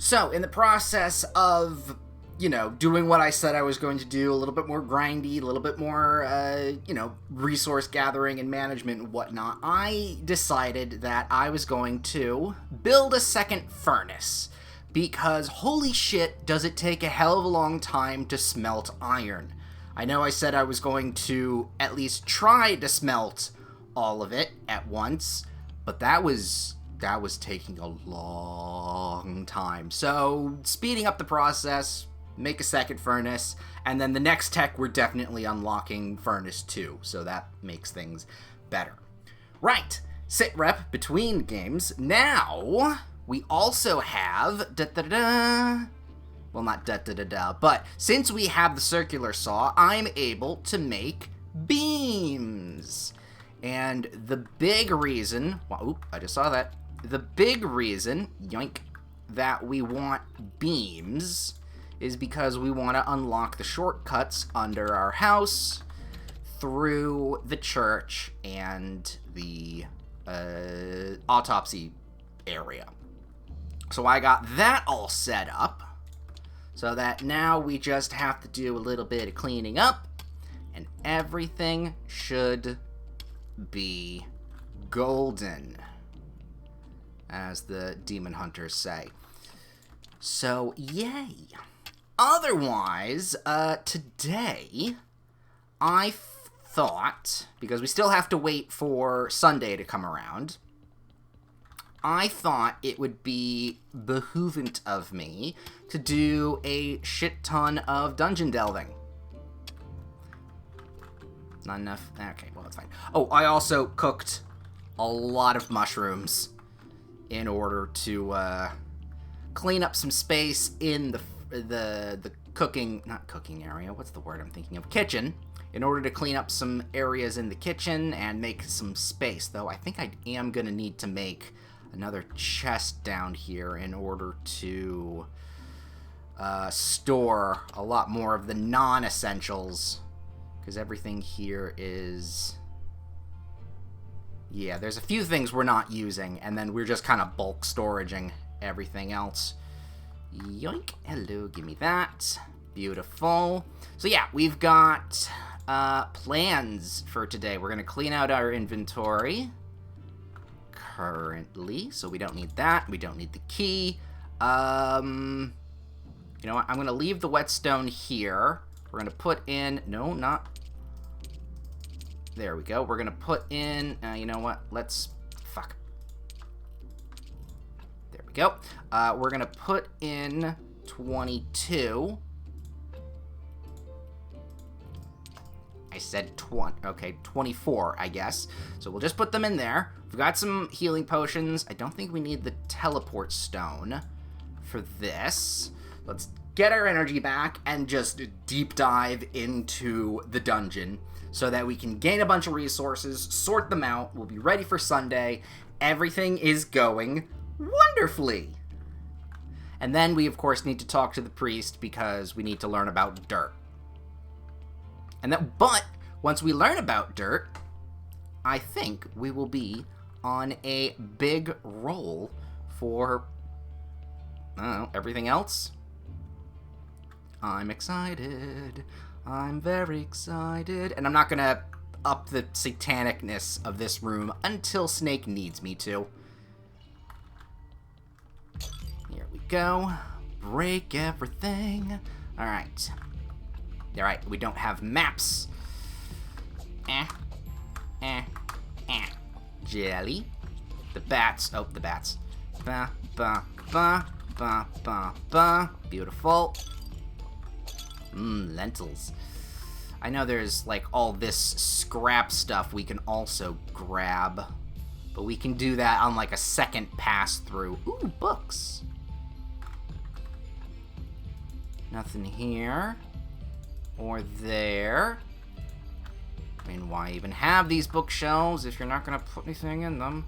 So, in the process of, doing what I said I was going to do, a little bit more grindy, a little bit more, resource gathering and management and whatnot, I decided that I was going to build a second furnace. Because, holy shit, does it take a hell of a long time to smelt iron. I know I said I was going to at least try to smelt all of it at once, but that was taking a long time. So, speeding up the process, make a second furnace, and then the next tech we're definitely unlocking furnace 2, so that makes things better. Right, sit rep between games. Now, we also have well, not but since we have the circular saw, I'm able to make beams. And the big reason, I just saw that. The big reason, yoink, that we want beams is because we want to unlock the shortcuts under our house through the church and the autopsy area. So I got that all set up so that now we just have to do a little bit of cleaning up and everything should be golden, as the demon hunters say. So, yay. Otherwise, today, I thought, because we still have to wait for Sunday to come around, I thought it would be behoovant of me to do a shit ton of dungeon delving. Not enough? Okay, well, that's fine. Oh, I also cooked a lot of mushrooms in order to clean up some space in the cooking, not cooking area, what's the word I'm thinking of? Kitchen. In order to clean up some areas in the kitchen and make some space. Though I think I am going to need to make another chest down here in order to store a lot more of the non-essentials. Because everything here is... Yeah, there's a few things we're not using, and then we're just kind of bulk storaging everything else. Yoink. Hello, give me that. Beautiful. So yeah, we've got plans for today. We're going to clean out our inventory currently, so we don't need that. We don't need the key. You know what? I'm going to leave the whetstone here. We're going to put in... No, not... There we go. We're going to put in... you know what? Let's... Fuck. There we go. We're going to put in 22. I said 20. Okay, 24, I guess. So we'll just put them in there. We've got some healing potions. I don't think we need the teleport stone for this. Let's get our energy back and just deep dive into the dungeon so that we can gain a bunch of resources, sort them out. We'll be ready for Sunday. Everything is going wonderfully. And then we, of course, need to talk to the priest because we need to learn about dirt. But once we learn about dirt, I think we will be on a big roll for, I don't know, everything else. I'm excited. I'm very excited. And I'm not going to up the satanicness of this room until Snake needs me to. Here we go. Break everything. Alright. Alright, we don't have maps. Jelly. The bats. Oh, the bats. Ba, ba, ba, ba, ba, ba. Beautiful. Lentils. I know there's, like, all this scrap stuff we can also grab. But we can do that on, like, a second pass through. Ooh, books. Nothing here. Or there. I mean, why even have these bookshelves if you're not going to put anything in them?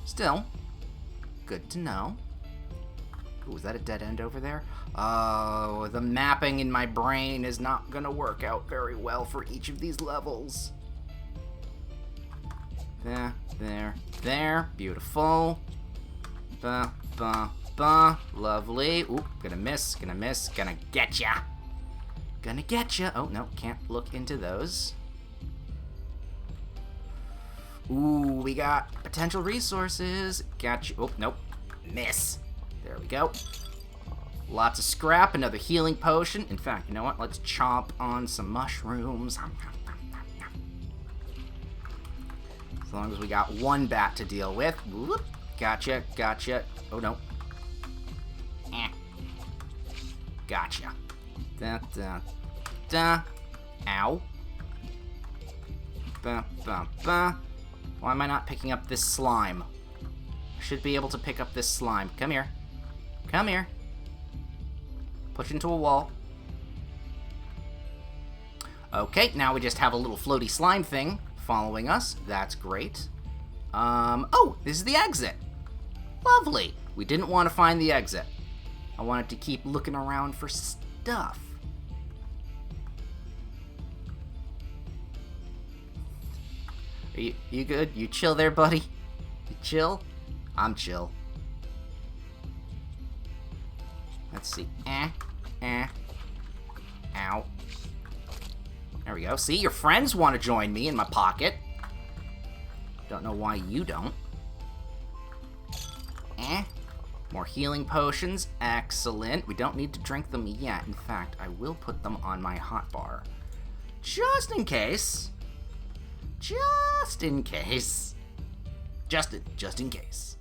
Still, good to know. Ooh, is that a dead end over there? Oh, the mapping in my brain is not going to work out very well for each of these levels. There, there, there. Beautiful. Ba, ba, ba. Lovely. Ooh, gonna miss, gonna miss, gonna get ya. Gonna get ya. Oh, no, can't look into those. Ooh, we got potential resources. Got you. Oh, nope. Miss. There we go. Lots of scrap, another healing potion. In fact, you know what? Let's chomp on some mushrooms. As long as we got one bat to deal with. Whoop. Gotcha, gotcha. Oh, no. Gotcha. Da, da, da. Ow. Ba, ba, ba. Why am I not picking up this slime? I should be able to pick up this slime. Come here. Come here. Push into a wall. Okay, now we just have a little floaty slime thing following us. That's great. Oh, this is the exit. Lovely. We didn't want to find the exit. I wanted to keep looking around for stuff. Are you good? You chill there, buddy? You chill? I'm chill. Let's see. Ow. There we go. See, your friends want to join me in my pocket. Don't know why you don't. More healing potions. Excellent. We don't need to drink them yet. In fact, I will put them on my hotbar. Just in case. Just in case. Just in case.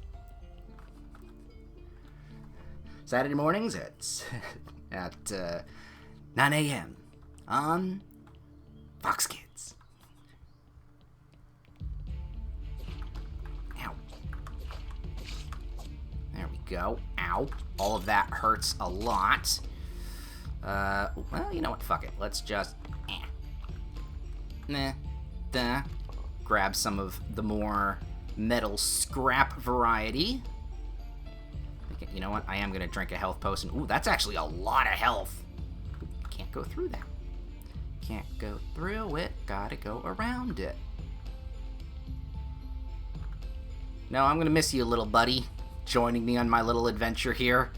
Saturday mornings at 9 a.m. on Fox Kids. Ow. There we go. Ow. All of that hurts a lot. Well, you know what? Fuck it. Let's just... grab some of the more metal scrap variety. You know what? I am going to drink a health potion. Ooh, that's actually a lot of health. Can't go through that. Can't go through it. Gotta go around it. No, I'm going to miss you, little buddy, joining me on my little adventure here.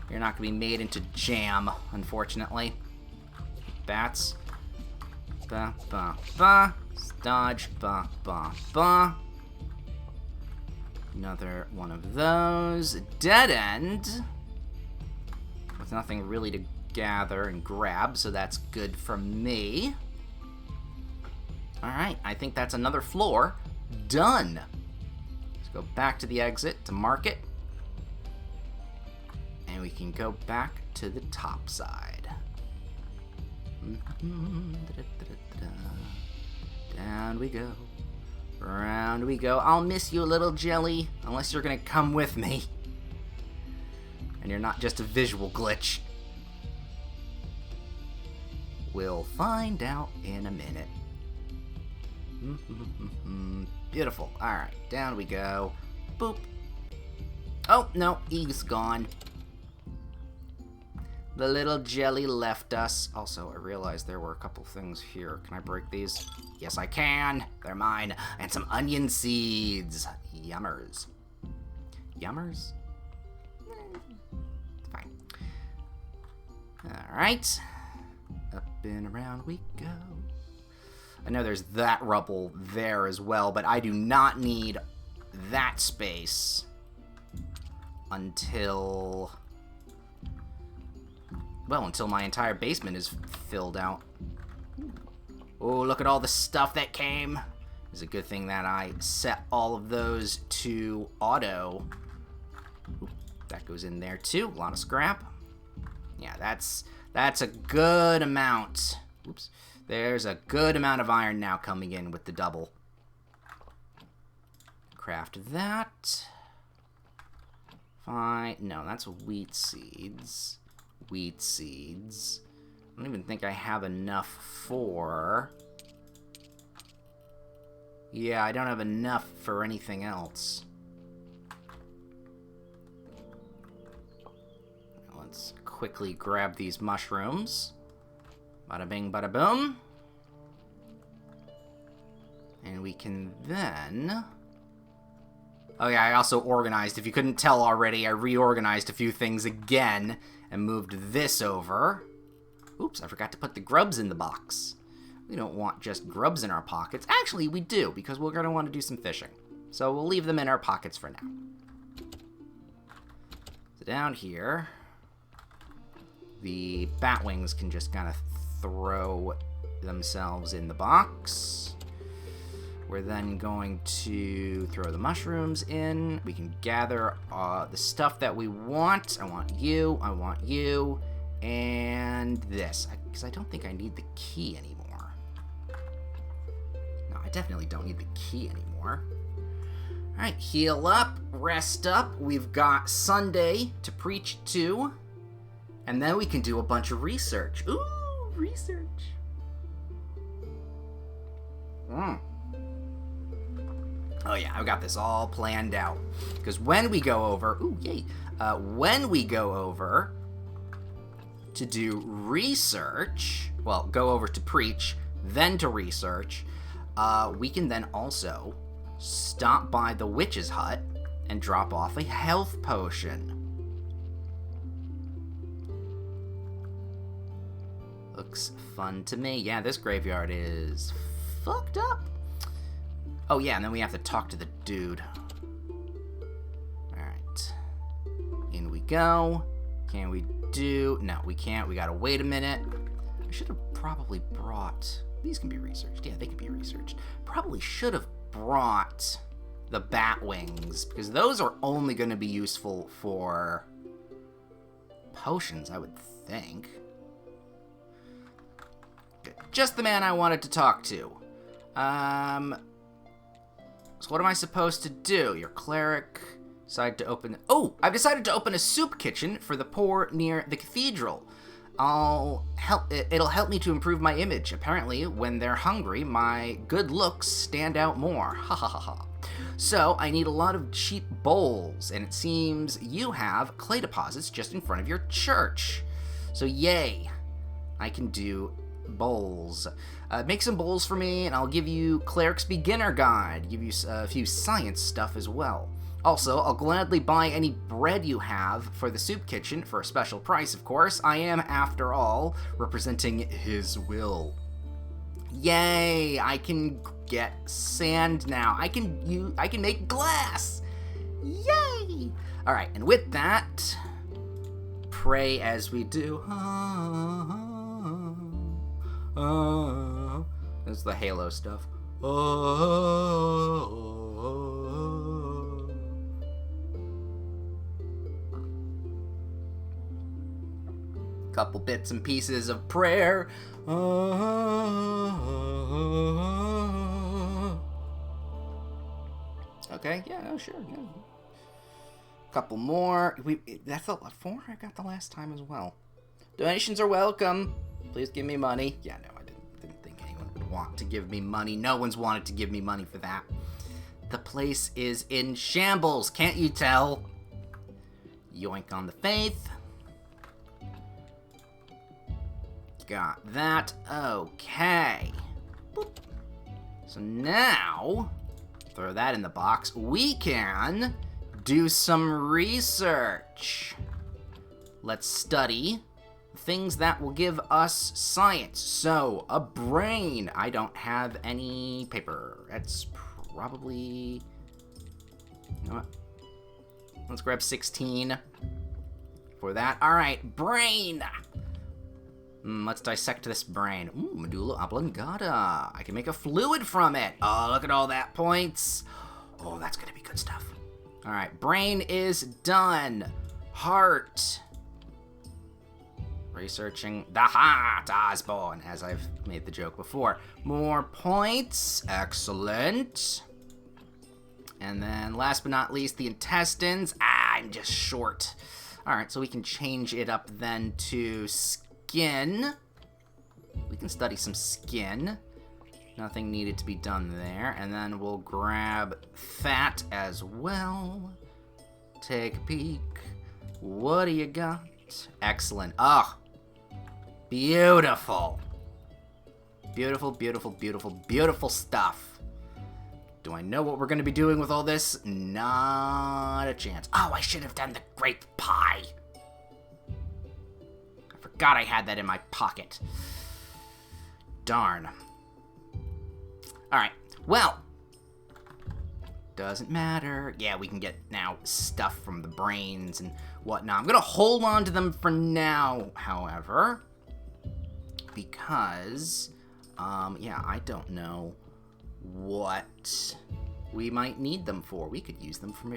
You're not going to be made into jam, unfortunately. Bats. Ba, ba, ba. Dodge. Ba, ba, ba. Another one of those. Dead end. With nothing really to gather and grab, so that's good for me. Alright, I think that's another floor. Done. Let's go back to the exit to mark it. And we can go back to the top side. Down we go. Round we go. I'll miss you, little jelly, unless you're gonna come with me. And you're not just a visual glitch. We'll find out in a minute. Beautiful. Alright, down we go. Boop. Oh, no, he's gone. The little jelly left us. Also, I realized there were a couple things here. Can I break these? Yes, I can. They're mine. And some onion seeds. Yummers. Yummers? It's fine. Alright. Up and around we go. I know there's that rubble there as well, but I do not need that space until... well, until my entire basement is filled out. Oh, look at all the stuff that came. It's a good thing that I set all of those to auto. Oop, that goes in there too. A lot of scrap. Yeah, that's a good amount. Oops. There's a good amount of iron now coming in with the double. Craft that. Fine. No, that's wheat seeds. Wheat seeds. I don't even think I have enough for... yeah, I don't have enough for anything else. Let's quickly grab these mushrooms. Bada bing, bada boom. And we can then... Oh yeah, I also organized. If you couldn't tell already, I reorganized a few things again and moved this over. Oops, I forgot to put the grubs in the box. We don't want just grubs in our pockets. Actually, we do, because we're going to want to do some fishing. So we'll leave them in our pockets for now. So down here, the bat wings can just kind of throw themselves in the box. We're then going to throw the mushrooms in. We can gather the stuff that we want. I want you, and this. Because I don't think I need the key anymore. No, I definitely don't need the key anymore. Alright, heal up, rest up. We've got Sunday to preach to. And then we can do a bunch of research. Ooh, research. Oh yeah, I've got this all planned out. Because when we go over... Ooh, yay. When we go over to do research... Well, go over to preach, then to research. We can then also stop by the witch's hut and drop off a health potion. Looks fun to me. Yeah, this graveyard is fucked up. Oh yeah, and then we have to talk to the dude. Alright. In we go. Can we do... No, we can't. We gotta wait a minute. I should have probably brought... These can be researched. Yeah, they can be researched. Probably should have brought the bat wings, because those are only going to be useful for potions, I would think. Good. Just the man I wanted to talk to. So what am I supposed to do? Your cleric decided to open... Oh! I've decided to open a soup kitchen for the poor near the cathedral. It'll help me to improve my image. Apparently, when they're hungry, my good looks stand out more. Ha ha ha ha. So, I need a lot of cheap bowls, and it seems you have clay deposits just in front of your church. So, yay. I can do bowls. Make some bowls for me, and I'll give you Cleric's Beginner Guide. Give you a few science stuff as well. Also, I'll gladly buy any bread you have for the soup kitchen for a special price, of course. I am, after all, representing his will. Yay! I can get sand now. I can make glass. Yay! All right, and with that, pray as we do. This is the Halo stuff. Couple bits and pieces of prayer. Okay, yeah, oh, sure. Yeah. Couple more. That's the 4 I got the last time as well. Donations are welcome. Please give me money. Yeah, no, I didn't think anyone would want to give me money. No one's wanted to give me money for that. The place is in shambles. Can't you tell? Yoink on the faith. Got that. Okay. Boop. So now, throw that in the box. We can do some research. Let's study things that will give us science. So, a brain. I don't have any paper. That's probably... You know what? Let's grab 16 for that. All right, brain. Let's dissect this brain. Ooh, medulla oblongata. I can make a fluid from it. Oh, look at all that points. Oh, that's gonna be good stuff. All right, brain is done. Heart. Researching the heart, Osborne, as I've made the joke before. More points. Excellent. And then last but not least, the intestines. I'm just short. All right, so we can change it up then to skin. We can study some skin. Nothing needed to be done there. And then we'll grab fat as well. Take a peek. What do you got? Excellent. Oh, beautiful. Beautiful, beautiful, beautiful, beautiful stuff. Do I know what we're going to be doing with all this? Not a chance. Oh, I should have done the grape pie. I forgot I had that in my pocket. Darn. Alright, well. Doesn't matter. Yeah, we can get now stuff from the brains and whatnot. I'm going to hold on to them for now, however. Because, yeah, I don't know what we might need them for. We could use them for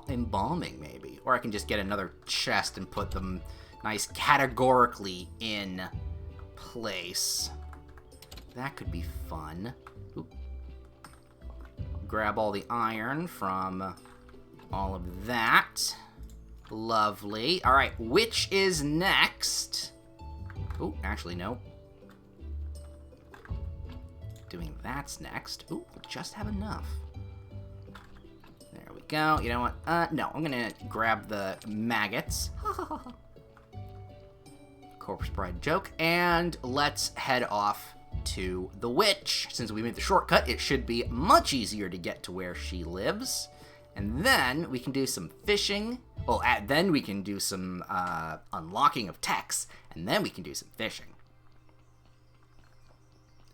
embalming, maybe. Or I can just get another chest and put them nice categorically in place. That could be fun. Oop. Grab all the iron from all of that. Lovely. All right, which is next? Oh, actually, no. Doing that's next. Ooh, we just have enough. There we go. You know what? No, I'm gonna grab the maggots. Corpse Bride joke. And let's head off to the witch. Since we made the shortcut, it should be much easier to get to where she lives. And then we can do some fishing. Well, then we can do some unlocking of techs. And then we can do some fishing.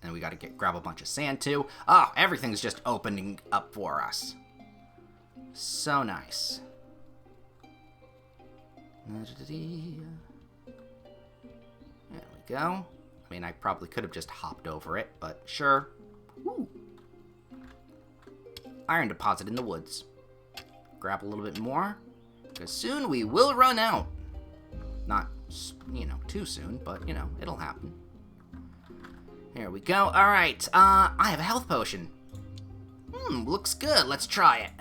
And we gotta grab a bunch of sand too. Oh, everything's just opening up for us. So nice. There we go. I mean, I probably could have just hopped over it, but sure. Woo. Iron deposit in the woods. Grab a little bit more, because soon we will run out. Not, you know, too soon, but, you know, it'll happen. Here we go. All right, I have a health potion. Looks good. Let's try it.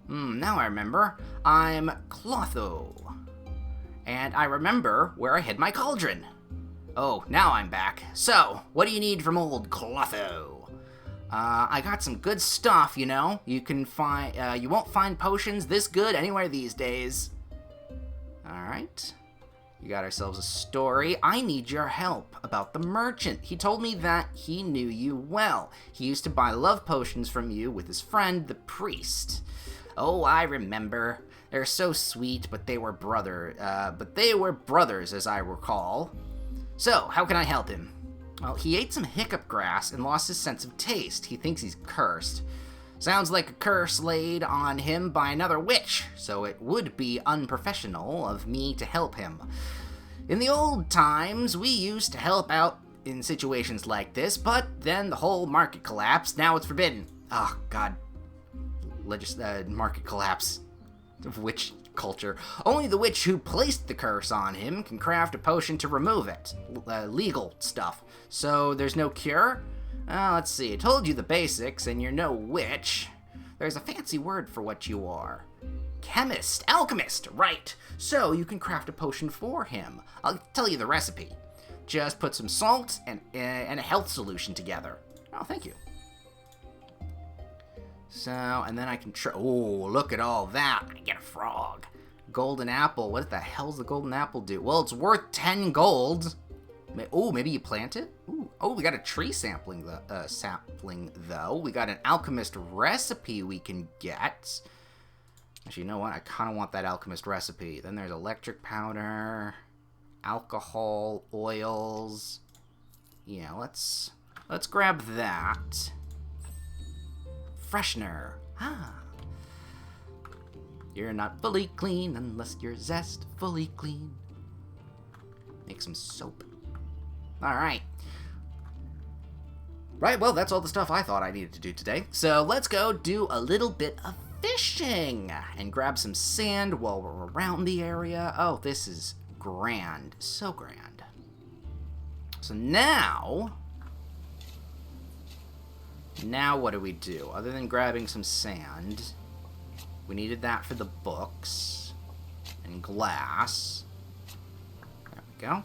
Now I remember. I'm Clotho. And I remember where I hid my cauldron. Oh, now I'm back. So, what do you need from old Clotho? I got some good stuff, you know. You can find, you won't find potions this good anywhere these days. All right. We got ourselves a story. I need your help about the merchant. He told me that he knew you well. He used to buy love potions from you with his friend, the priest. Oh, I remember. They're so sweet, but they were brothers, as I recall. So, how can I help him? Well, he ate some hiccup grass and lost his sense of taste. He thinks he's cursed. Sounds like a curse laid on him by another witch, so it would be unprofessional of me to help him. In the old times, we used to help out in situations like this, but then the whole market collapsed. Now it's forbidden. Oh, God. Market collapse of witch culture. Only the witch who placed the curse on him can craft a potion to remove it. Legal stuff. So there's no cure? Let's see. I told you the basics, and you're no witch. There's a fancy word for what you are. Chemist. Alchemist. Right. So you can craft a potion for him. I'll tell you the recipe. Just put some salt and a health solution together. Oh, thank you. So, and then I can oh, look at all that. I get a frog. Golden apple. What the hell's the golden apple do? Well, it's worth 10 gold. Oh, maybe you plant it? Ooh. Oh, we got a tree sapling, though. We got an alchemist recipe we can get. Actually, you know what? I kind of want that alchemist recipe. Then there's electric powder, alcohol, oils. Yeah, let's grab that. Freshener. You're not fully clean unless you're zestfully clean. Make some soap. Alright. Right, well, that's all the stuff I thought I needed to do today. So let's go do a little bit of fishing and grab some sand while we're around the area. Oh, this is grand. So grand. So now what do we do? Other than grabbing some sand, we needed that for the books and glass. There we go.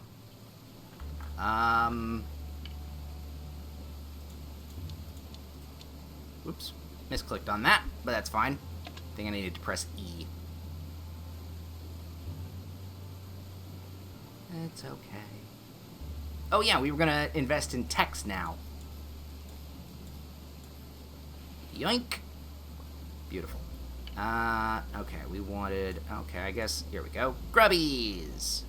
Oops, misclicked on that, but that's fine. I think I needed to press E. It's okay. Oh yeah, we were gonna invest in text now. Yoink. Beautiful. Okay, we wanted... Okay, I guess... Here we go. Grubbies!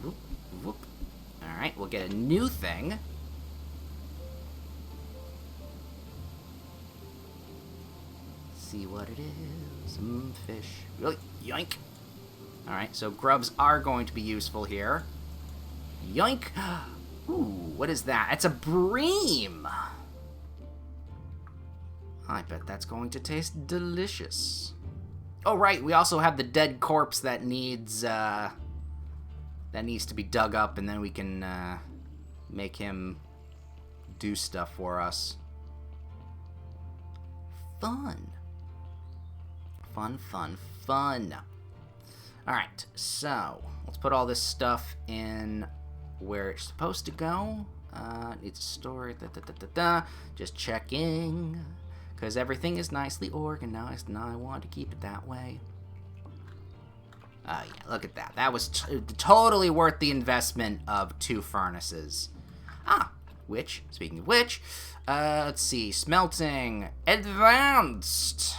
Whoop, whoop. Alright, we'll get a new thing. See what it is. Some fish. Really? Yoink! Alright, so grubs are going to be useful here. Yoink! Ooh, what is that? It's a bream! I bet that's going to taste delicious. Oh, right, we also have the dead corpse that needs to be dug up, and then we can make him do stuff for us. Fun. Fun, fun, fun. Alright, so let's put all this stuff in where it's supposed to go. Needs to store it. Just checking. Because everything is nicely organized, and I want to keep it that way. Yeah, look at that. That was totally worth the investment of 2 furnaces. Which, speaking of which, let's see. Smelting. Advanced.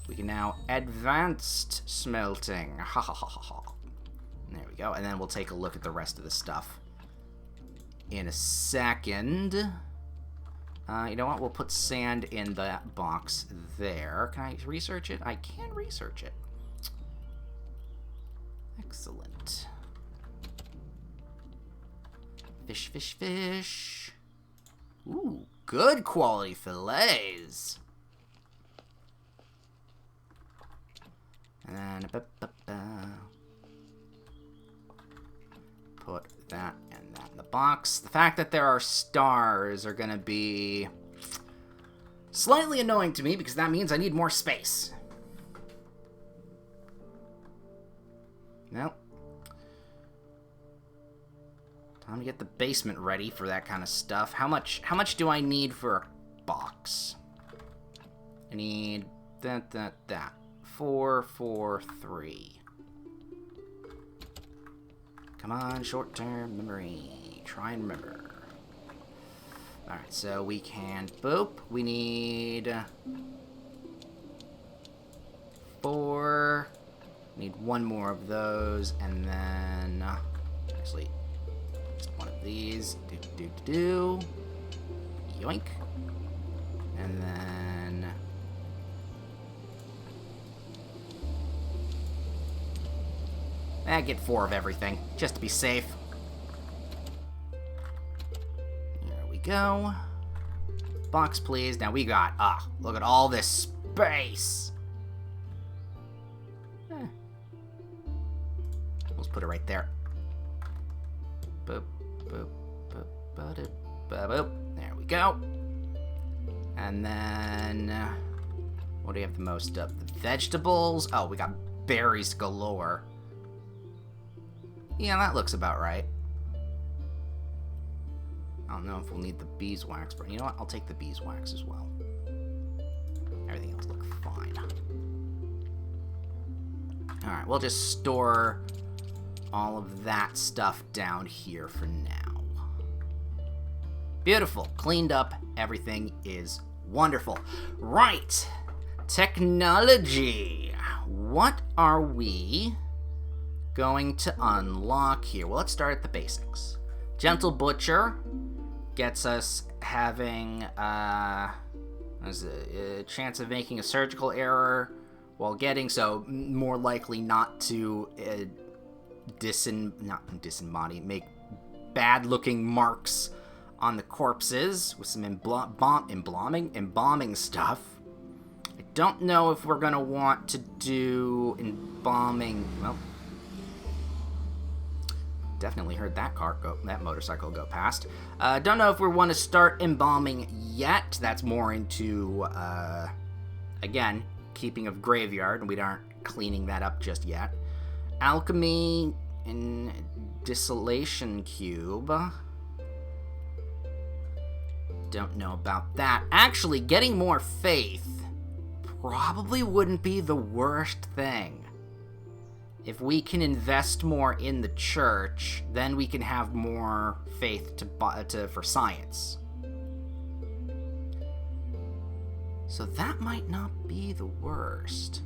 We can now advanced smelting. Ha ha ha ha ha. There we go. And then we'll take a look at the rest of the stuff in a second. You know what? We'll put sand in that box there. Can I research it? I can research it. Excellent. Fish, fish, fish. Ooh, good quality fillets. And put that and that in the box. The fact that there are stars are going to be slightly annoying to me because that means I need more space. Nope. Time to get the basement ready for that kind of stuff. How much do I need for a box? I need that. 4, 4, 3. Come on, short-term memory. Try and remember. Alright, so we can... Boop. We need... 4. Need 1 more of those, and then... actually, just 1 of these. Yoink. And then... get 4 of everything, just to be safe. There we go. Box, please. Now we got... look at all this space. Let's put it right there. Boop, boop, boop, boop, boop, boop. There we go. And then... what do we have the most of? The vegetables. Oh, we got berries galore. Yeah, that looks about right. I don't know if we'll need the beeswax, but you know what? I'll take the beeswax as well. Everything else looks fine. Alright, we'll just store all of that stuff down here for now. Beautiful. Cleaned up. Everything is wonderful. Right. Technology. What are we going to unlock here? Well, let's start at the basics. Gentle Butcher gets us having a chance of making a surgical error while getting, so more likely not to make bad looking marks on the corpses with some embalming stuff. I don't know if we're gonna want to do embalming. Well, definitely heard that motorcycle go past. Don't know if we want to start embalming yet. That's more into, again, keeping of graveyard, and we aren't cleaning that up just yet. Alchemy and Distillation Cube. Don't know about that. Actually, getting more faith probably wouldn't be the worst thing. If we can invest more in the church, then we can have more faith for science. So that might not be the worst.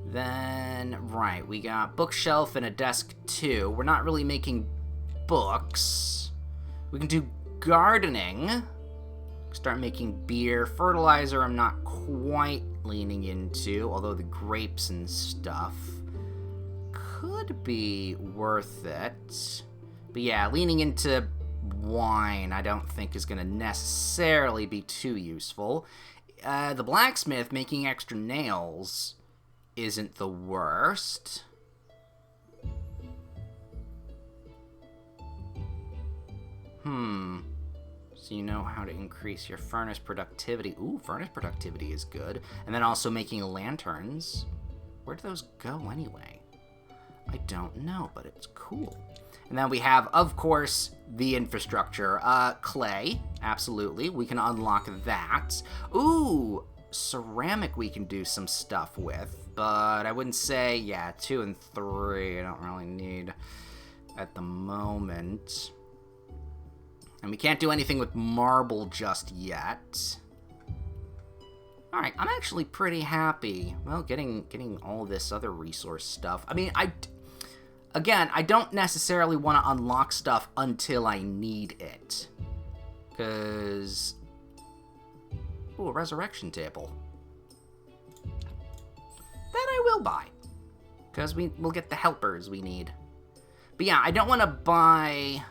Then, right, we got bookshelf and a desk too. We're not really making books. We can do gardening. Start making beer. Fertilizer I'm not quite leaning into, although the grapes and stuff could be worth it. But yeah, leaning into wine I don't think is going to necessarily be too useful. The blacksmith making extra nails isn't the worst. So you know how to increase your furnace productivity. Ooh, furnace productivity is good. And then also making lanterns. Where do those go anyway? I don't know, but it's cool. And then we have, of course, the infrastructure. Clay, absolutely. We can unlock that. Ooh, ceramic we can do some stuff with. But I wouldn't say, yeah, 2 and 3 I don't really need at the moment. And we can't do anything with marble just yet. Alright, I'm actually pretty happy. Well, getting all this other resource stuff. I mean, I don't necessarily want to unlock stuff until I need it. Because... Ooh, a resurrection table. That I will buy. Because we'll get the helpers we need. But yeah, I don't want to buy...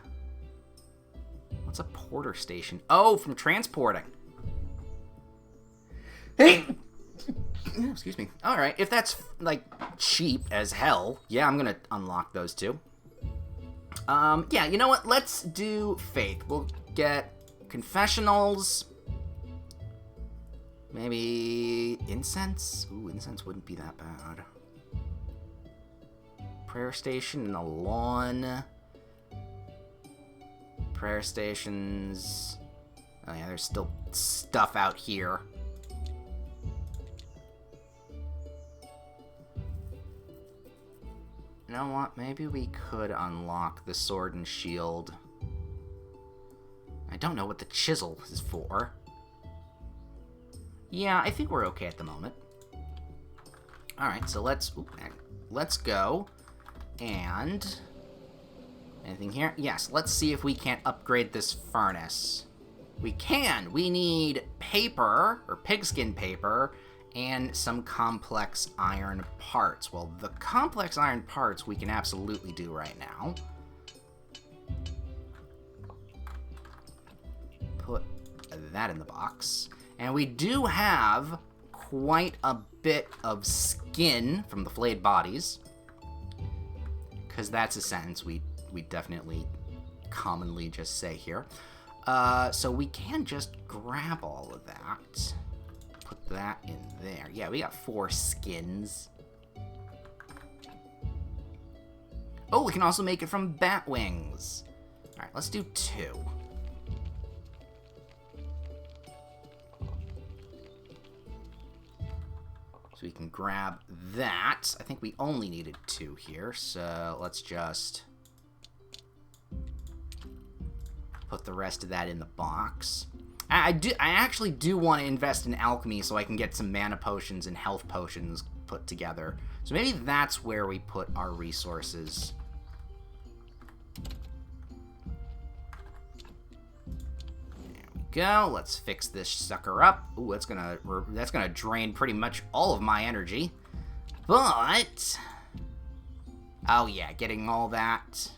What's a porter station? Oh, from transporting. Hey! Excuse me. Alright, if that's, like, cheap as hell, yeah, I'm gonna unlock those two. Yeah, you know what? Let's do faith. We'll get confessionals. Maybe incense? Ooh, incense wouldn't be that bad. Prayer station and a lawn. Prayer stations. Oh yeah, there's still stuff out here. You know what? Maybe we could unlock the sword and shield. I don't know what the chisel is for. Yeah, I think we're okay at the moment. Alright, so let's go. And... anything here? Yes, let's see if we can't upgrade this furnace. We can! We need paper, or pigskin paper, and some complex iron parts. Well, the complex iron parts we can absolutely do right now. Put that in the box. And we do have quite a bit of skin from the flayed bodies. Because that's a sentence we definitely commonly just say here. So we can just grab all of that. Put that in there. Yeah, we got 4 skins. Oh, we can also make it from bat wings. Alright, let's do 2. So we can grab that. I think we only needed 2 here, so let's just put the rest of that in the box. I actually do want to invest in alchemy so I can get some mana potions and health potions put together. So maybe that's where we put our resources. There we go. Let's fix this sucker up. Ooh, that's gonna drain pretty much all of my energy. But oh yeah, getting all that.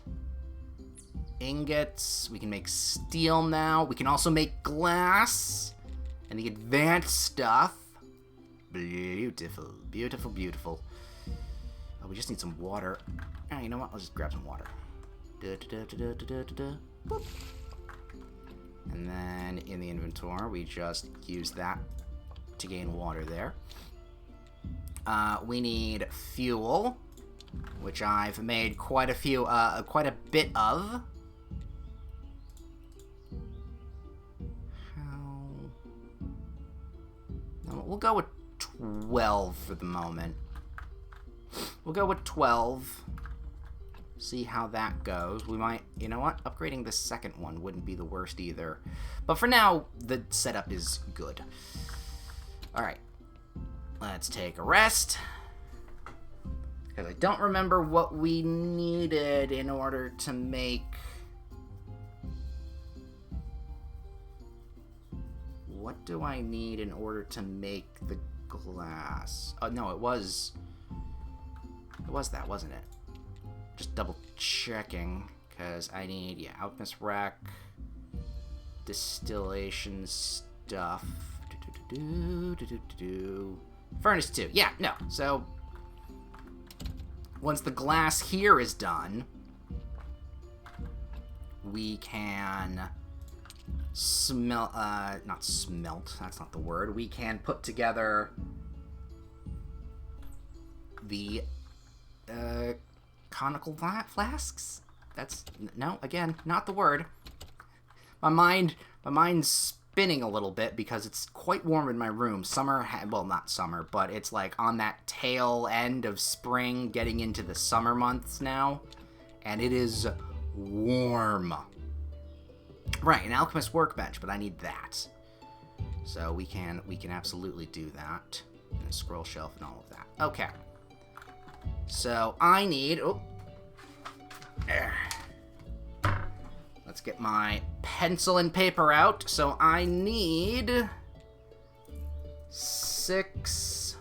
Ingots. We can make steel now. We can also make glass. And the advanced stuff. Beautiful. Beautiful, beautiful. Oh, we just need some water. Oh, you know what? I'll just grab some water. Boop. And then in the inventory, we just use that to gain water there. We need fuel, which I've made quite a bit of. We'll go with 12 for the moment. We'll go with 12. See how that goes. We might, you know what? Upgrading the second one wouldn't be the worst either. But for now, the setup is good. Alright. Let's take a rest. Because I don't remember what we needed in order to make... What do I need in order to make the glass? Oh, no, it was... It was that, wasn't it? Just double checking. Because I need, yeah, Alchemist rack, distillation stuff. Furnace 2. Yeah, no. So, once the glass here is done, we can not smelt, that's not the word. We can put together the conical flasks. That's, no, again, not the word. My mind's spinning a little bit because it's quite warm in my room. Summer, well, not summer, but it's like on that tail end of spring, getting into the summer months now, and it is warm. Right, an alchemist workbench, but I need that. So we can absolutely do that. And a scroll shelf and all of that. Okay. So I need... Oh. There. Let's get my pencil and paper out. So I need 6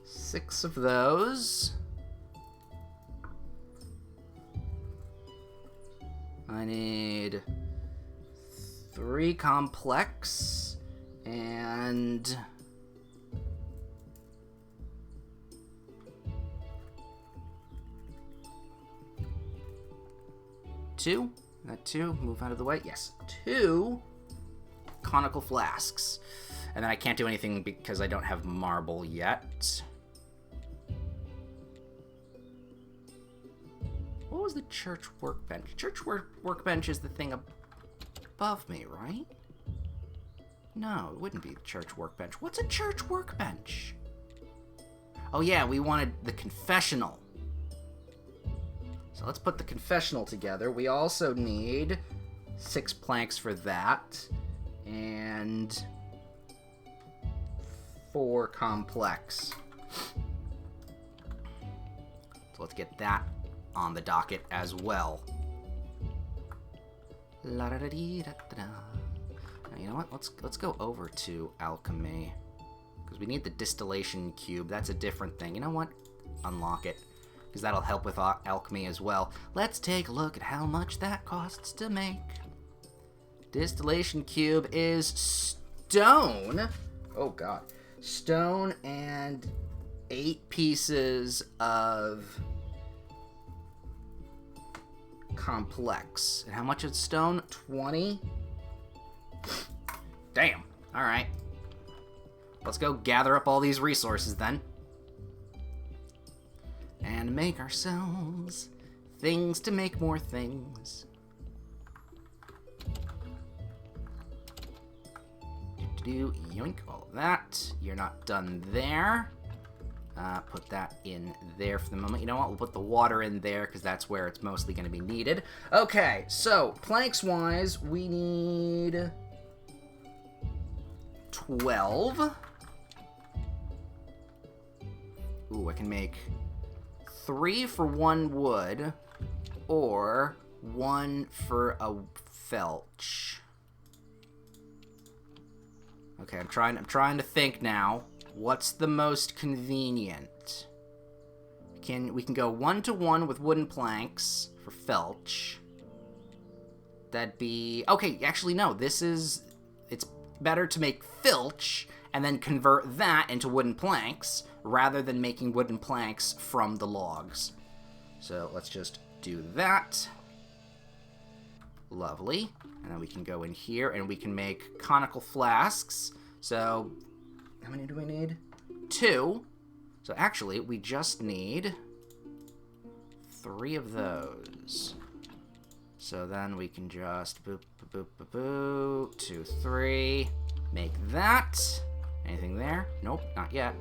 6 of those. I need 3 complex and 2. That 2. Move out of the way. Yes. 2 conical flasks. And then I can't do anything because I don't have marble yet. What was the church workbench? Church workbench is the thing above me, right? No, it wouldn't be the church workbench. What's a church workbench? Oh yeah, we wanted the confessional. So let's put the confessional together. We also need 6 planks for that. And 4 complex. So let's get that on the docket as well. La da da dee da da da. Now, you know what? Let's go over to alchemy because we need the distillation cube. That's a different thing. You know what? Unlock it because that'll help with alchemy as well. Let's take a look at how much that costs to make. Distillation cube is stone. Oh god, stone and 8 pieces of complex. And how much is stone? 20? Damn. Alright. Let's go gather up all these resources then. And make ourselves things to make more things. Yoink, all of that. You're not done there. Put that in there for the moment. You know what? We'll put the water in there because that's where it's mostly going to be needed. Okay, so planks-wise, we need 12. Ooh, I can make 3 for 1 wood or 1 for a felch. Okay, I'm trying to think now. What's the most convenient? We can go 1-to-1 with wooden planks for felch. That'd be... Okay, actually, no. It's better to make filch and then convert that into wooden planks rather than making wooden planks from the logs. So let's just do that. Lovely. And then we can go in here and we can make conical flasks. So... how many do we need? 2. So actually, we just need 3 of those. So then we can just boop, boop, boop, boop, boop, 2, 3. Make that. Anything there? Nope, not yet.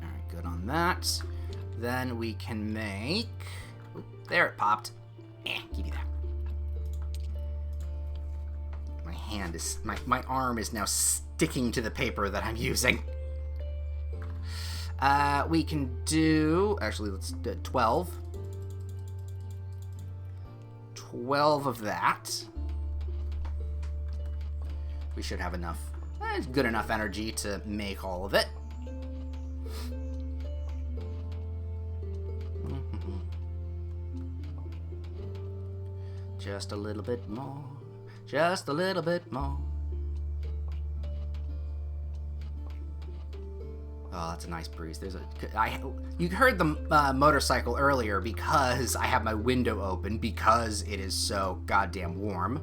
Alright, good on that. Then we can make... Oop, there it popped. Give you that. My arm is now sticking to the paper that I'm using. We can do, actually, let's do 12. 12 of that. We should have enough, good enough energy to make all of it. Just a little bit more. Just a little bit more. Oh, that's a nice breeze. You heard the motorcycle earlier because I have my window open because it is so goddamn warm.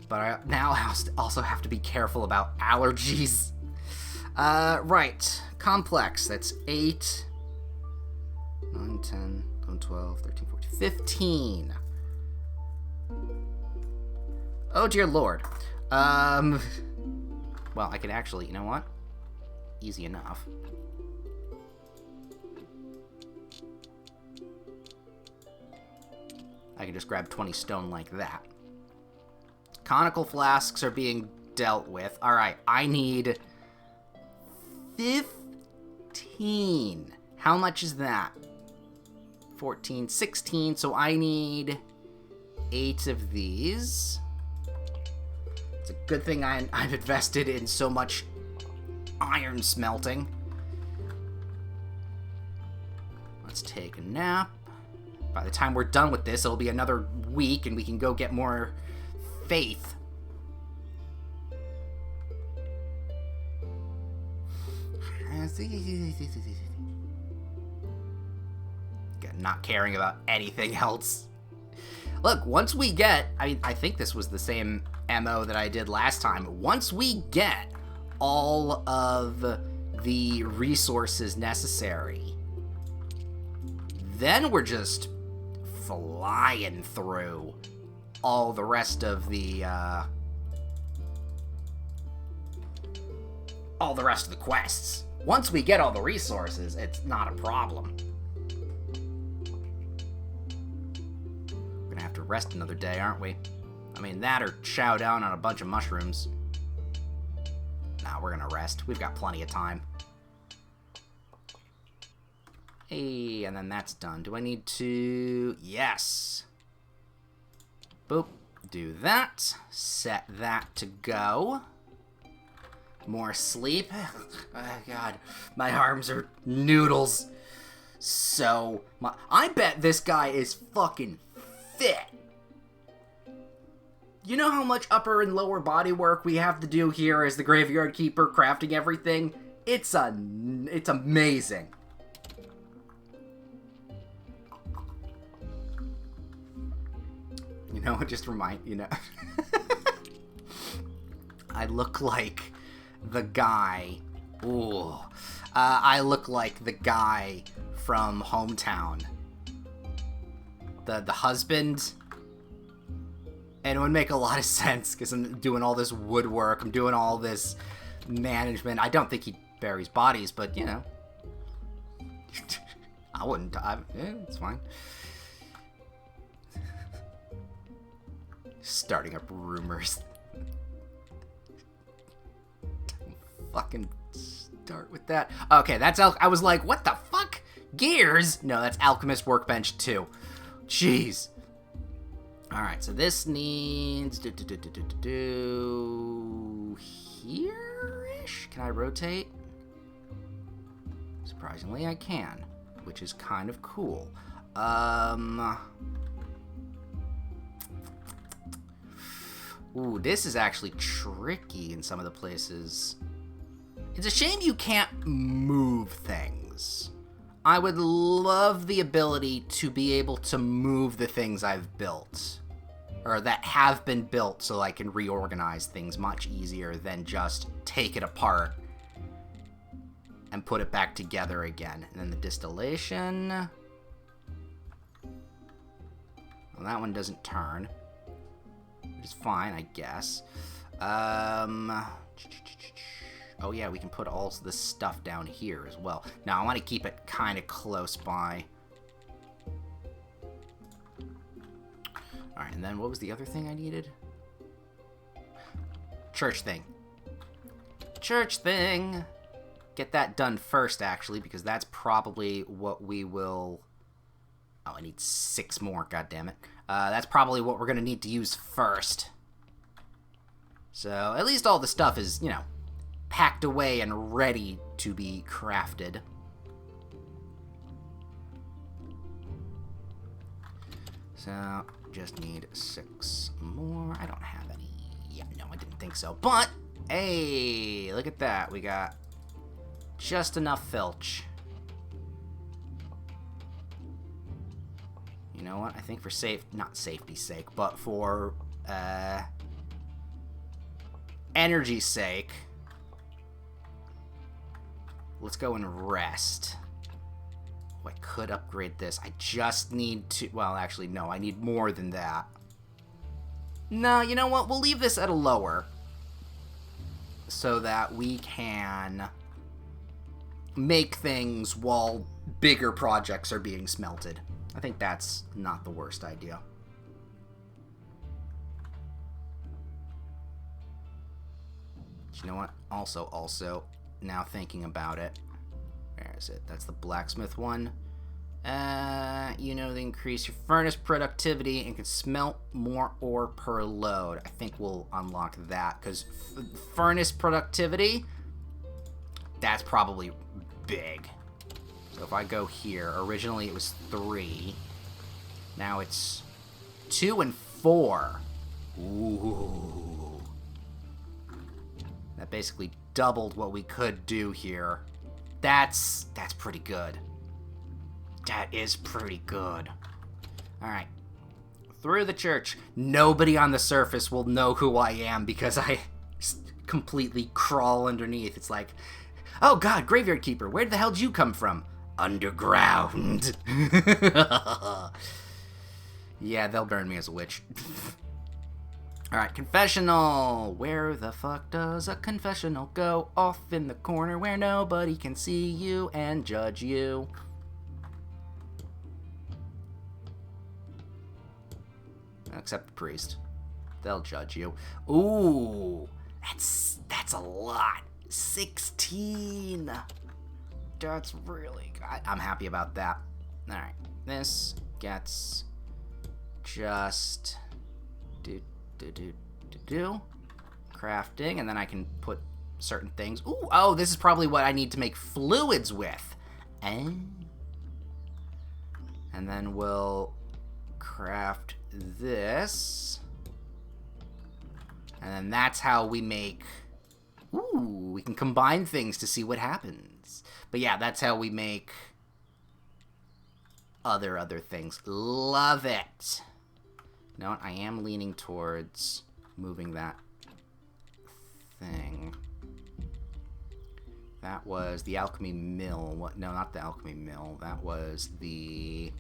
But I now also have to be careful about allergies. Right. Complex. That's 8, 9, 10, 11, 12, 13, 14, 15. Oh, dear Lord. Well, I can actually, you know what? Easy enough. I can just grab 20 stone like that. Conical flasks are being dealt with. Alright, I need 15. How much is that? 14, 16, so I need 8 of these. It's a good thing I've invested in so much iron smelting. Let's take a nap. By the time we're done with this, it'll be another week and we can go get more faith. Not caring about anything else. Look, once we get, I think this was the same MO that I did last time. Once we get all of the resources necessary, then we're just flying through all the rest of the quests. Once we get all the resources, it's not a problem. We're gonna have to rest another day, aren't we? I mean, that or chow down on a bunch of mushrooms. Nah, we're gonna rest. We've got plenty of time. Hey, and then that's done. Do I need to... Yes. Boop. Do that. Set that to go. More sleep. Oh, God. My arms are noodles. So... I bet this guy is fucking fit. You know how much upper and lower body work we have to do here as the graveyard keeper crafting everything? It's amazing. You know, I look like the guy. Ooh. I look like the guy from Hometown. The husband. And it would make a lot of sense because I'm doing all this woodwork. I'm doing all this management. I don't think he buries bodies, but, you know. I wouldn't. It's fine. Starting up rumors. Fucking start with that. Okay, that's I was like, what the fuck? Gears? No, that's Alchemist Workbench 2. Jeez. Alright, so this needs... here-ish? Can I rotate? Surprisingly, I can. Which is kind of cool. Ooh, this is actually tricky in some of the places. It's a shame you can't move things. I would love the ability to be able to move the things I've built. Or that have been built so I can reorganize things much easier than just take it apart and put it back together again. And then the distillation. Well, that one doesn't turn. Which is fine, I guess. Oh yeah, we can put all this stuff down here as well. Now, I want to keep it kind of close by. Alright, and then what was the other thing I needed? Church thing. Church thing! Get that done first, actually, because that's probably what we will... Oh, I need 6 more, goddammit. That's probably what we're going to need to use first. So, at least all the stuff is, you know, packed away and ready to be crafted. So, just need 6 more. I don't have any. Yeah, no, I didn't think so. But, hey, look at that. We got just enough filch. You know what? I think for not safety's sake, but for energy's sake, let's go and rest. Oh, I could upgrade this. I just need to... Well, actually, no. I need more than that. No, you know what? We'll leave this at a lower so that we can make things while bigger projects are being smelted. I think that's not the worst idea. But you know what? Also, now thinking about it, where is it? That's the blacksmith one. You know, they increase your furnace productivity and can smelt more ore per load. I think we'll unlock that, because furnace productivity, that's probably big. So if I go here, originally it was 3. Now it's 2 and 4. Ooh. That basically doubled what we could do here. That's pretty good. That is pretty good. Alright. Through the church. Nobody on the surface will know who I am because I completely crawl underneath. It's like, oh god, Graveyard Keeper, where the hell did you come from? Underground. Yeah, they'll burn me as a witch. Alright, confessional. Where the fuck does a confessional go? Off in the corner where nobody can see you and judge you. Except the priest. They'll judge you. Ooh, that's a lot. 16. That's really good. I'm happy about that. Alright, this gets just crafting, and then I can put certain things. Ooh, oh, this is probably what I need to make fluids with. And then we'll craft this. And then that's how we make... Ooh, we can combine things to see what happens. But yeah, that's how we make other things. Love it. You know what? I am leaning towards moving that thing. That was the alchemy mill. What? No, not the alchemy mill. That was the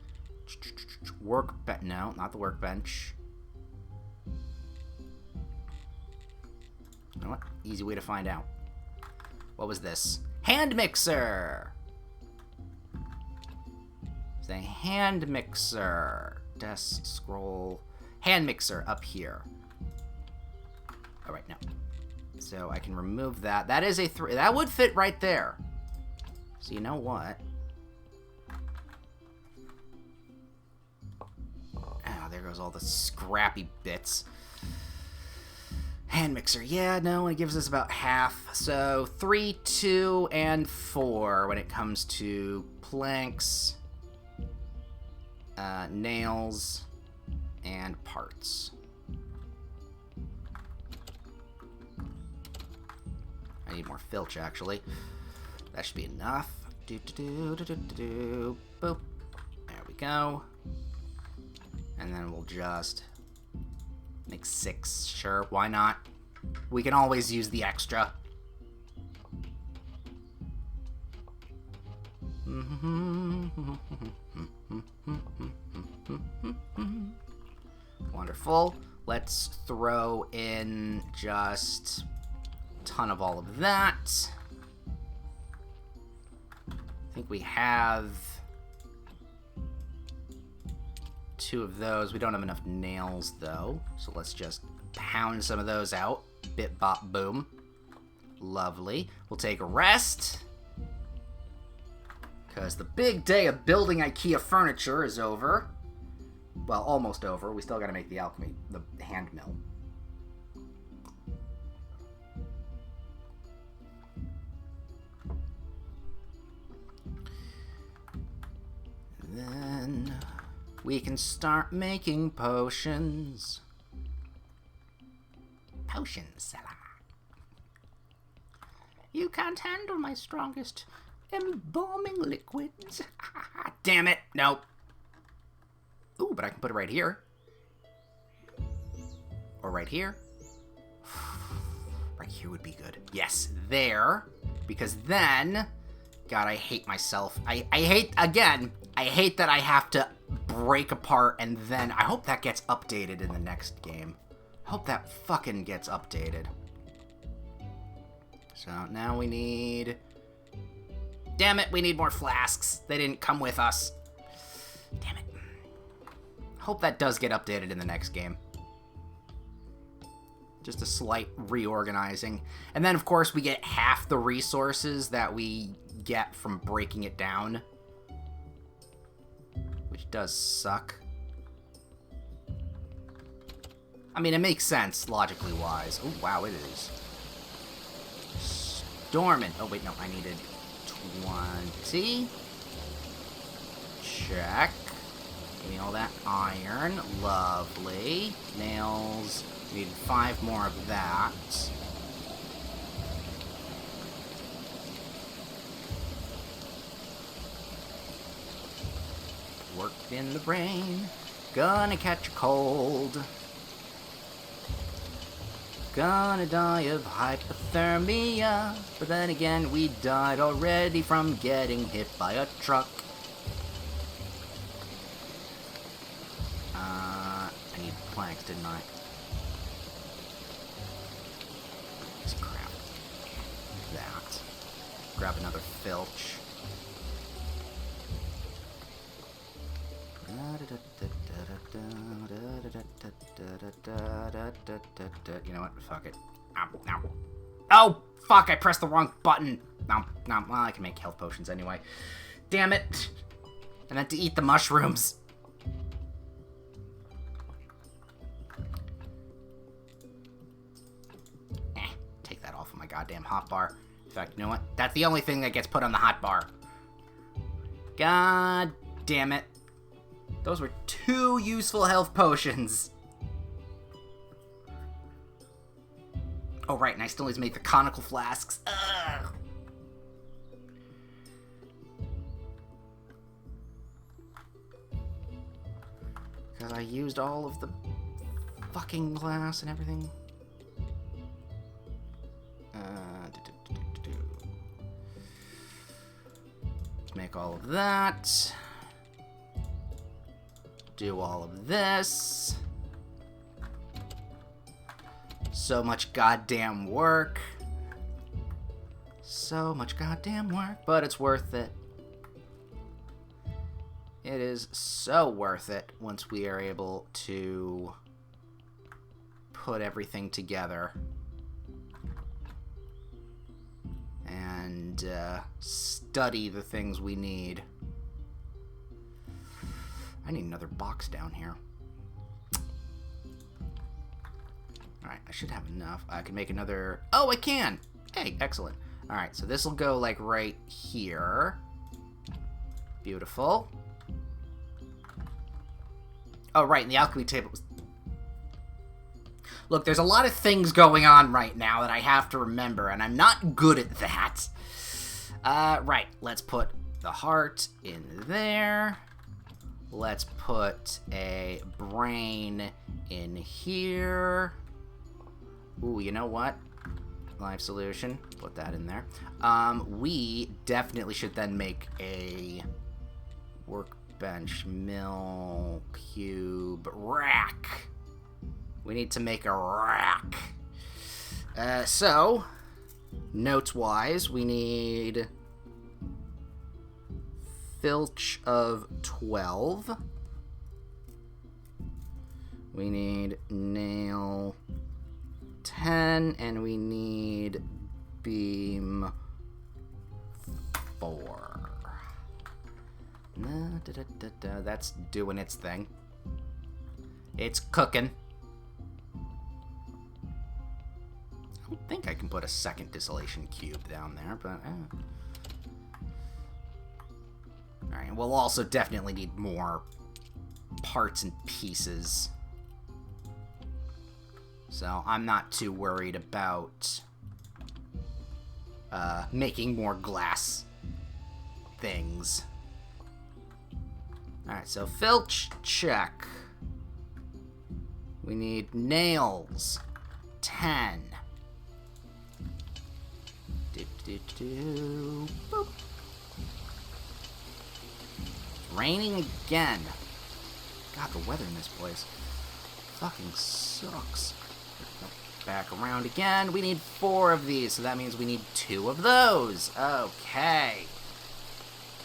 workbench. No, not the workbench. You know what? Easy way to find out. What was this? Hand mixer! It's a hand mixer. Desk, scroll. Hand mixer up here. Alright, no. So I can remove that. That is a 3. That would fit right there. So you know what? Oh, there goes all the scrappy bits. Hand mixer. Yeah, no, it gives us about half. So 3, 2, and 4 when it comes to planks, nails, and parts. I need more filch, actually. That should be enough. Boop. There we go. And then we'll just make 6. Sure, why not? We can always use the extra. Wonderful. Let's throw in just a ton of all of that. I think we have 2 of those. We don't have enough nails, though. So let's just pound some of those out. Bip, bop, boom. Lovely. We'll take a rest. Because the big day of building IKEA furniture is over. Well, almost over. We still got to make the alchemy, the hand mill. Then we can start making potions. Potions, Salah. You can't handle my strongest embalming liquids. Damn it. Nope. Ooh, but I can put it right here. Or right here. Right here would be good. Yes, there. Because then... God, I hate myself. I hate, again, I hate that I have to break apart and then... I hope that gets updated in the next game. I hope that fucking gets updated. So now we need... Damn it, we need more flasks. They didn't come with us. Damn it. Hope that does get updated in the next game. Just a slight reorganizing. And then, of course, we get half the resources that we get from breaking it down. Which does suck. I mean, it makes sense, logically wise. Oh, wow, it is. Storming. Oh, wait, no, I needed 20. Check. Give me all that iron. Lovely. Nails. We need 5 more of that. Worked in the rain. Gonna catch a cold. Gonna die of hypothermia. But then again, we died already from getting hit by a truck. I need planks, didn't I? This crap. That. Grab another filch. You know what? Fuck it. Ow. Oh, fuck, I pressed the wrong button. No, well, I can make health potions anyway. Damn it. I meant to eat the mushrooms. Take that off of my goddamn hotbar. In fact, you know what? That's the only thing that gets put on the hotbar. God damn it. Those were 2 useful health potions. Oh, right, and I still need to make the conical flasks. Ugh. Because I used all of the fucking glass and everything. Let's make all of that. Do all of this. So much goddamn work. So much goddamn work, but it's worth it. It is so worth it once we are able to put everything together and study the things we need. I need another box down here. Alright, I should have enough. I can make another... Oh, I can! Hey, excellent. Alright, so this will go, like, right here. Beautiful. Oh, right, and the alchemy table... Look, there's a lot of things going on right now that I have to remember, and I'm not good at that. Right, let's put the heart in there. Let's put a brain in here. Ooh, you know what? Life solution. Put that in there. We definitely should then make a workbench, mill, cube, rack. We need to make a rack. So, notes-wise, we need... filch of 12. We need nail 10, and we need beam 4. That's doing its thing. It's cooking. I don't think I can put a second distillation cube down there, but... Alright, we'll also definitely need more parts and pieces. So I'm not too worried about making more glass things. Alright, so filch, check. We need nails, 10. Boop. Raining again. God, the weather in this place fucking sucks. Back around again. We need 4 of these, so that means we need 2 of those. Okay.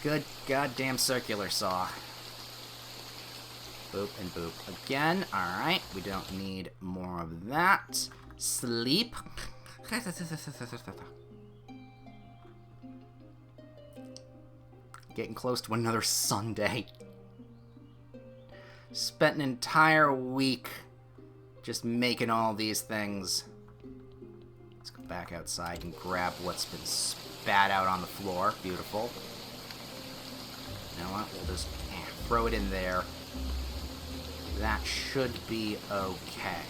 Good goddamn circular saw. Boop and boop again. Alright, we don't need more of that. Sleep. Getting close to another Sunday. Spent an entire week just making all these things. Let's go back outside and grab what's been spat out on the floor. Beautiful. You know what? We'll just throw it in there. That should be okay.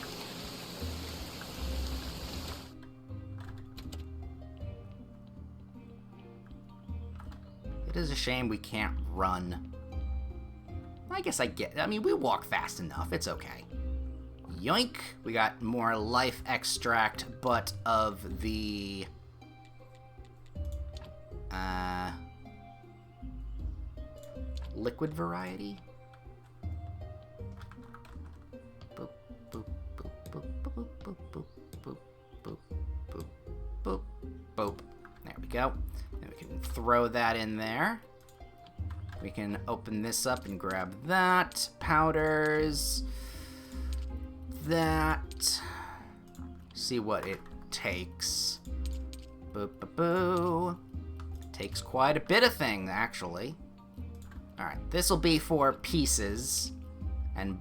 It is a shame we can't run. I guess I mean, we walk fast enough. It's okay. Yoink. We got more life extract, but of the... liquid variety? Boop, boop, boop, boop, boop, boop, boop, boop, boop, boop, boop, boop. There we go. And we can throw that in there. We can open this up and grab that. Powders. That. See what it takes. Boop, boop, boo. Takes quite a bit of things, actually. Alright, this will be for pieces and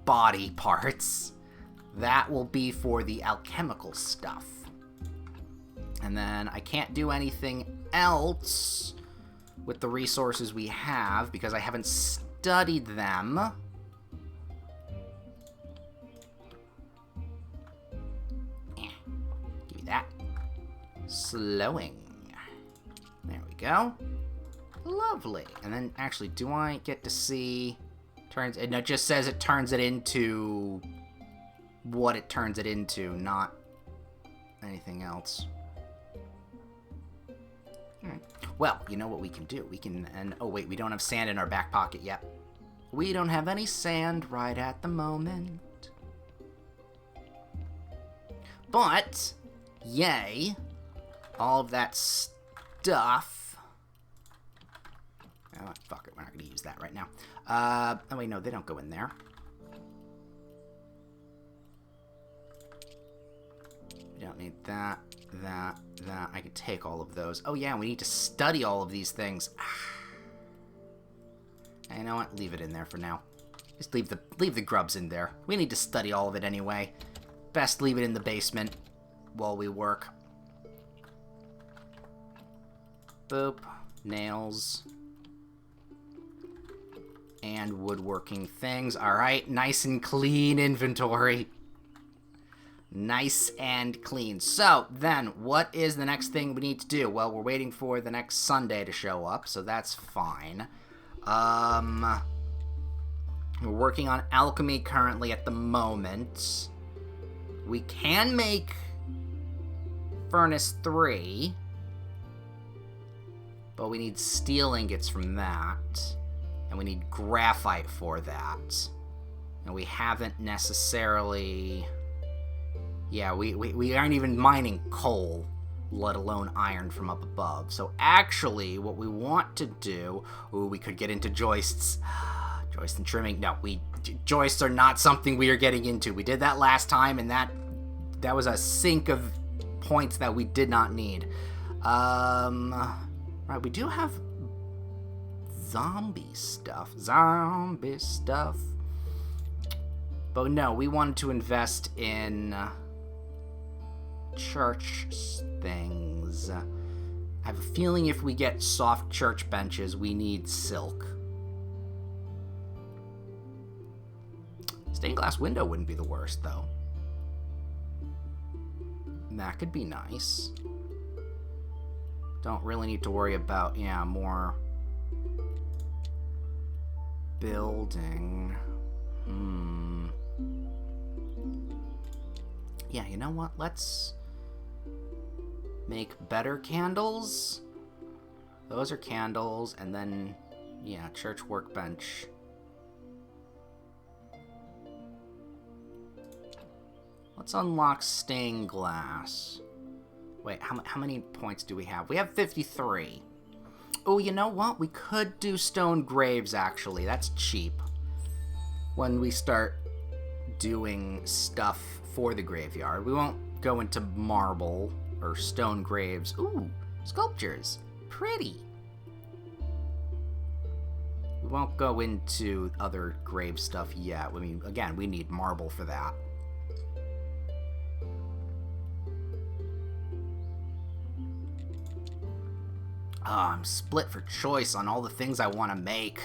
body parts. That will be for the alchemical stuff. And then I can't do anything else with the resources we have because I haven't studied them. Give me that. Slowing. There we go. Lovely. And then, actually, do I get to see... Turns... No, it just says it turns it into... what it turns it into, not anything else. Alright. Well, you know what we can do? We can... And, oh, wait, we don't have sand in our back pocket yet. We don't have any sand right at the moment. But, yay, all of that stuff... Oh, fuck it, we're not going to use that right now. Oh, wait, no, they don't go in there. We don't need that, that. I could take all of those. Oh, yeah, we need to study all of these things. You know what? Leave it in there for now. Just leave the grubs in there. We need to study all of it anyway. Best leave it in the basement while we work. Boop. Nails. And woodworking things. Alright, nice and clean inventory. Nice and clean. So, then, what is the next thing we need to do? Well, we're waiting for the next Sunday to show up, so that's fine. We're working on alchemy currently at the moment. We can make Furnace 3. But we need steel ingots from that. And we need graphite for that. And we haven't necessarily... Yeah, we aren't even mining coal, let alone iron from up above. So actually, what we want to do... Ooh, we could get into joists. Joist and trimming. No, joists are not something we are getting into. We did that last time, and that was a sink of points that we did not need. Right, we do have zombie stuff. But no, we wanted to invest in church things. I have a feeling if we get soft church benches, we need silk. Stained glass window wouldn't be the worst, though. That could be nice. Don't really need to worry about, more building. Yeah, you know what? Let's make better candles. Those are candles, and then, church workbench. Let's unlock stained glass. Wait, how many points do we have? We have 53. Oh, you know what? We could do stone graves, actually. That's cheap. When we start doing stuff for the graveyard. We won't go into marble or stone graves. Ooh, sculptures. Pretty. We won't go into other grave stuff yet. I mean, again, we need marble for that. I'm split for choice on all the things I want to make.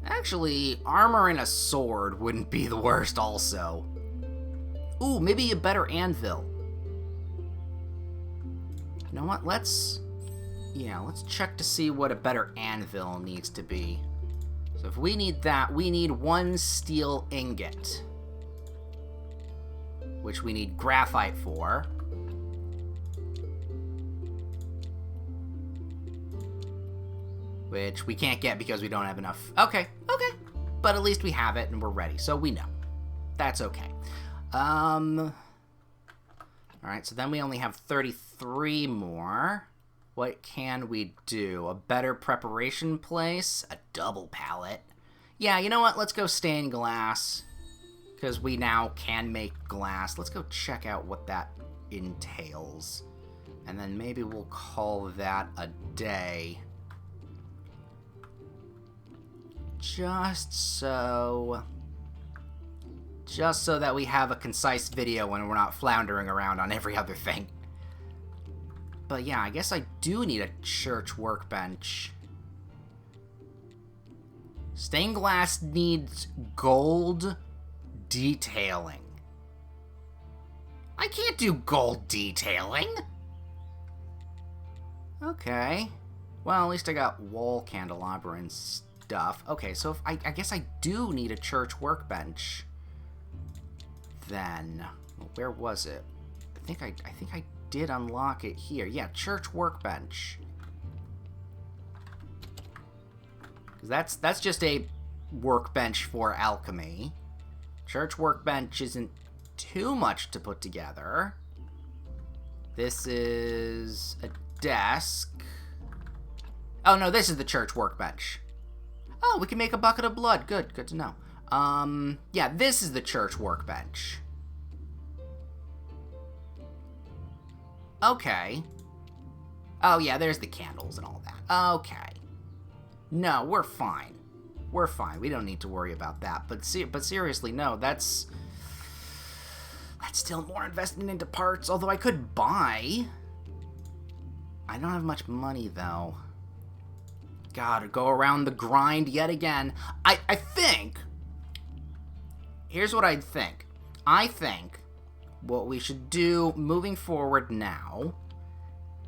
Actually, armor and a sword wouldn't be the worst also. Ooh, maybe a better anvil. You know what? Let's check to see what a better anvil needs to be. So if we need that, we need 1 steel ingot. Which we need graphite for. Which we can't get because we don't have enough. Okay. But at least we have it and we're ready, so we know. That's okay. Alright, so then we only have 33 more. What can we do? A better preparation place? A double pallet? Yeah, you know what? Let's go stained glass. Because we now can make glass. Let's go check out what that entails. And then maybe we'll call that a day. Just so that we have a concise video when we're not floundering around on every other thing. But yeah, I guess I do need a church workbench. Stained glass needs gold detailing. I can't do gold detailing. Okay. Well, at least I got wall candelabra and stuff. Okay, so if I guess I do need a church workbench. Then, where was it? I think I did unlock it here. Yeah, church workbench. Because that's just a workbench for alchemy. Church workbench isn't too much to put together. This is a desk. Oh no, this is the church workbench. Oh, we can make a bucket of blood. Good to know. Yeah, this is the church workbench. Okay. Oh, yeah, there's the candles and all that. Okay. No, we're fine. We're fine. We don't need to worry about that. But seriously, no, that's still more investment into parts, although I could buy. I don't have much money, though. Gotta go around the grind yet again. I think... Here's what I think. I think what we should do moving forward now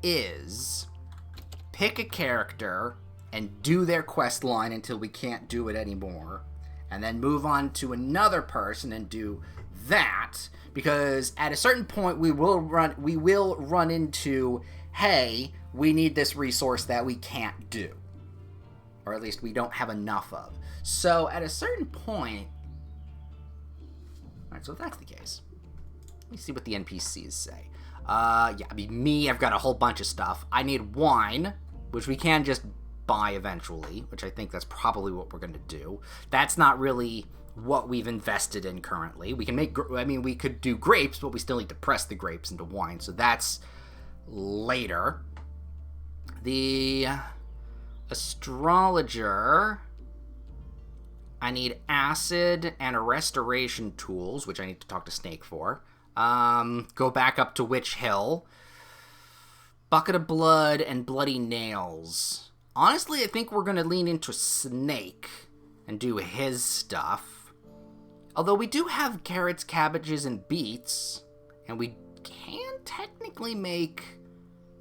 is pick a character and do their quest line until we can't do it anymore, and then move on to another person and do that, because at a certain point we will run into, hey, we need this resource that we can't do. Or at least we don't have enough of. So at a certain point... Alright, so if that's the case, let me see what the NPCs say. Yeah, I mean, I've got a whole bunch of stuff. I need wine, which we can just buy eventually, which I think that's probably what we're going to do. That's not really what we've invested in currently. We can we could do grapes, but we still need to press the grapes into wine, so that's later. The astrologer, I need acid and a restoration tools, which I need to talk to Snake for. Go back up to Witch Hill. Bucket of blood and bloody nails. Honestly, I think we're going to lean into Snake and do his stuff. Although we do have carrots, cabbages, and beets. And we can technically make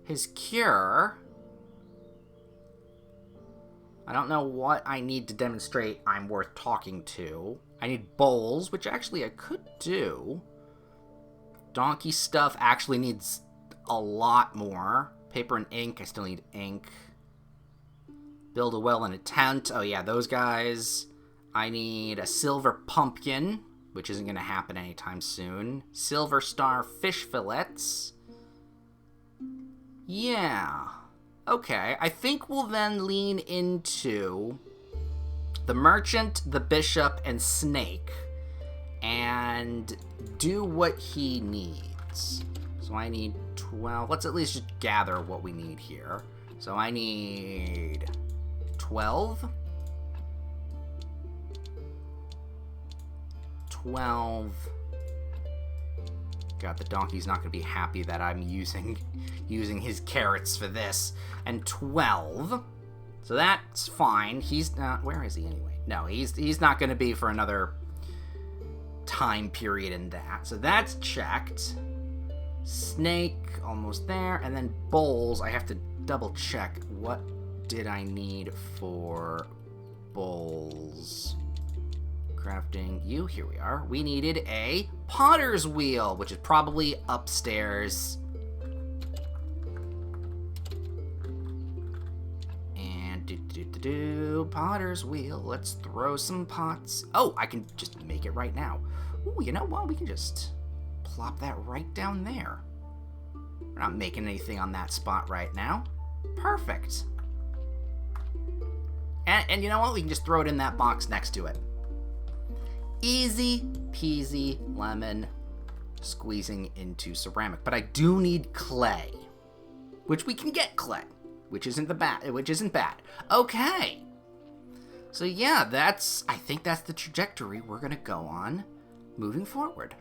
his cure. I don't know what I need to demonstrate I'm worth talking to. I need bowls, which actually I could do. Donkey stuff actually needs a lot more. Paper and ink, I still need ink. Build a well and a tent. Oh yeah, those guys. I need a silver pumpkin, which isn't going to happen anytime soon. Silver star fish fillets. Yeah. Okay, I think we'll then lean into the merchant, the bishop, and Snake, and do what he needs. So I need 12. Let's at least just gather what we need here. So I need 12. 12. God, the donkey's not going to be happy that I'm using his carrots for this. And 12. So that's fine. He's not... Where is he anyway? No, he's not going to be for another time period in that. So that's checked. Snake, almost there. And then bowls, I have to double check. What did I need for bowls? Crafting you, here we are. We needed a potter's wheel, which is probably upstairs. And potter's wheel. Let's throw some pots. Oh, I can just make it right now. Ooh, you know what? We can just plop that right down there. We're not making anything on that spot right now. Perfect. And you know what? We can just throw it in that box next to it. Easy peasy lemon squeezing into ceramic. But I do need clay, which we can get clay, which isn't bad. Okay. So yeah, I think that's the trajectory we're going to go on moving forward.